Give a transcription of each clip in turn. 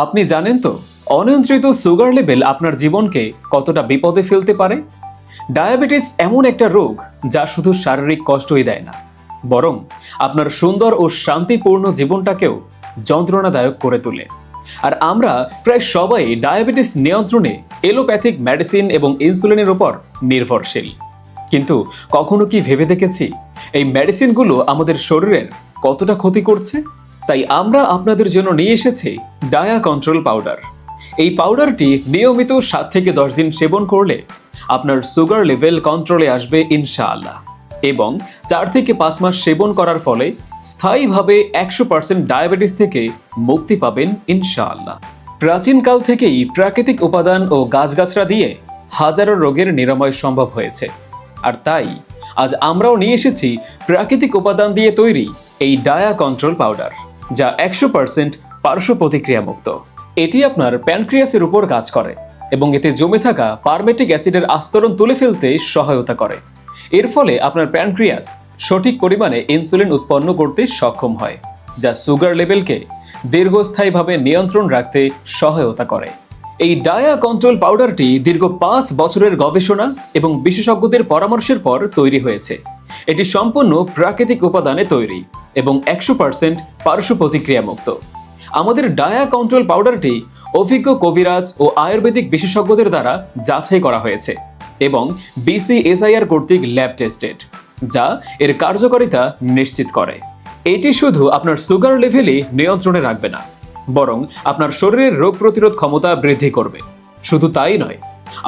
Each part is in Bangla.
আপনি জানেন তো অনিয়ন্ত্রিত সুগার লেভেল আপনার জীবনকে কতটা বিপদে ফেলতে পারে। ডায়াবেটিস এমন একটা রোগ যা শুধু শারীরিক কষ্টই দেয় না, বরং আপনার সুন্দর ও শান্তিপূর্ণ জীবনটাকেও যন্ত্রণাদায়ক করে তোলে। আর আমরা প্রায় সবাই ডায়াবেটিস নিয়ন্ত্রণে এলোপ্যাথিক মেডিসিন এবং ইনসুলিনের উপর নির্ভরশীল। কিন্তু কখনো কি ভেবে দেখেছি এই মেডিসিনগুলো আমাদের শরীরের কতটা ক্ষতি করছে? তাই আমরা আপনাদের জন্য নিয়ে এসেছি ডায়া কন্ট্রোল পাউডার। এই পাউডারটি নিয়মিত 7 থেকে 10 দিন সেবন করলে আপনার সুগার লেভেল কন্ট্রোলে আসবে ইনশাআল্লাহ, এবং 4 থেকে 5 মাস সেবন করার ফলে স্থায়ীভাবে 100% ডায়াবেটিস থেকে মুক্তি পাবেন ইনশাআল্লাহ। প্রাচীনকাল থেকেই প্রাকৃতিক উপাদান ও গাছগাছরা দিয়ে হাজারো রোগের নিরাময় সম্ভব হয়েছে, আর তাই আজ আমরাও নিয়ে এসেছি প্রাকৃতিক উপাদান দিয়ে তৈরি এই ডায়া কন্ট্রোল পাউডার, যা 100% পার্শ্ব প্রতিক্রিয়া মুক্ত। এটি আপনার প্যানক্রিয়াসের উপর কাজ করে এবং এতে জমে থাকা পারমেটিক অ্যাসিডের আস্তরণ তুলে ফেলতে সহায়তা করে। এর ফলে আপনার প্যানক্রিয়াস সঠিক পরিমাণে ইনসুলিন উৎপন্ন করতে সক্ষম হয়, যা সুগার লেভেলকে দীর্ঘস্থায়ীভাবে নিয়ন্ত্রণ রাখতে সহায়তা করে। এই ডায়া কন্ট্রোল পাউডারটি দীর্ঘ 5 বছরের গবেষণা এবং বিশেষজ্ঞদের পরামর্শের পর তৈরি হয়েছে। এটি সম্পূর্ণ প্রাকৃতিক উপাদানে তৈরি এবং 100% পার্শ্ব প্রতিক্রিয়া মুক্ত। আমাদের ডায়া কন্ট্রোল পাউডারটি অভিজ্ঞ কবিরাজ ও আয়ুর্বেদিক বিশেষজ্ঞদের দ্বারা যাচাই করা হয়েছে এবং BCSIR কর্তৃক ল্যাব টেস্টেড, যা এর কার্যকারিতা নিশ্চিত করে। এটি শুধু আপনার সুগার লেভেলই নিয়ন্ত্রণে রাখবে না, বরং আপনার শরীরের রোগ প্রতিরোধ ক্ষমতা বৃদ্ধি করবে। শুধু তাই নয়,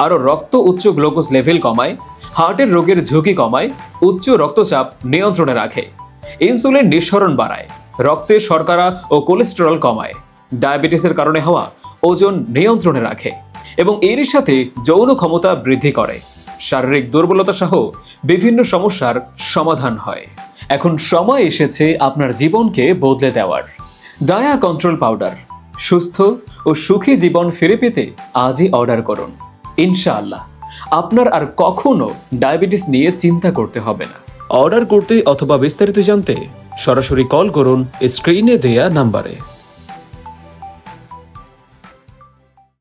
আরও রক্ত উচ্চ গ্লুকোজ লেভেল কমায়, হার্টের রোগের ঝুঁকি কমায়, উচ্চ রক্তচাপ নিয়ন্ত্রণে রাখে, ইনসুলিন নিঃসরণ বাড়ায়, রক্তে শর্করা ও কোলেস্টেরল কমায়, ডায়াবেটিসের কারণে হওয়া ওজন নিয়ন্ত্রণে রাখে এবং এর সাথে যৌন ক্ষমতা বৃদ্ধি করে। শারীরিক দুর্বলতা সহ বিভিন্ন সমস্যার সমাধান হয়। এখন সময় এসেছে আপনার জীবনকে বদলে দেওয়ার। ডায়া কন্ট্রোল পাউডার, সুস্থ ও সুখী জীবন ফিরে পেতে আজই অর্ডার করুন। ইনশাআল্লাহ আপনার আর কখনো ডায়াবেটিস নিয়ে চিন্তা করতে হবে না। অর্ডার করতে অথবা বিস্তারিত জানতে সরাসরি কল করুন স্ক্রিনে দেয়া নাম্বারে।